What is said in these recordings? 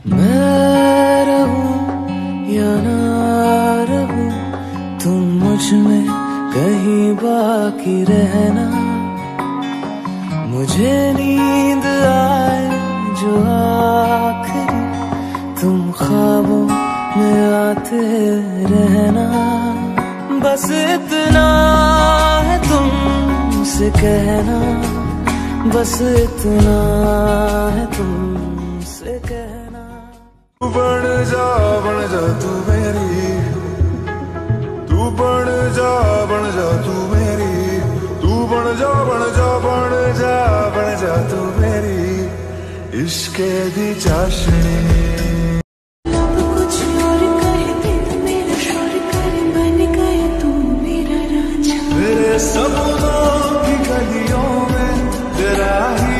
मैं रहूं या ना रहूं, तुम मुझ में कहीं बाकी रहना। मुझे नींद आए जो आखिरी, तुम ख्वाबों में आते रहना। बस इतना है तुमसे कहना, बस इतना है तुमसे कहना। बन जा तू मेरी, तू बन जा तू मेरी, तू बन जा तू मेरी इश्क दी चाशनी। अब कुछ और कहे दिल मेरा शोर करे, बन गया तू मेरा राजा। तेरे सपनों की गलियों में तेरा ही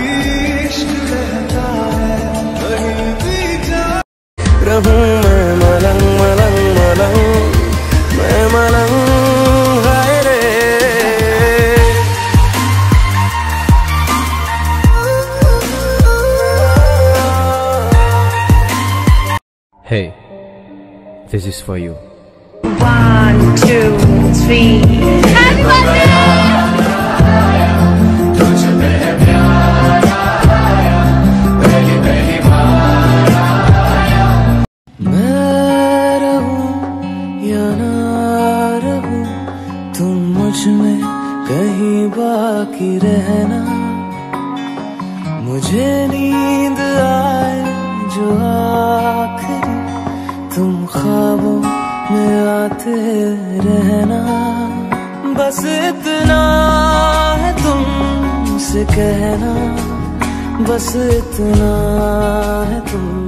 इश्क रहता है, कहीं भी जा रहूं मैं मलंग मलंग मलंग, मैं मलंग है रे। Hey, this is for you. 1, 2, 3. Happy birthday! मैं रहूं या ना रहूं, तुम मुझ में कहीं बाकी रहना। मुझे नींद आए जो आखिरी, तुम ख्वाबों में आते रहना। बस इतना है तुमसे कहना, बस इतना है तुम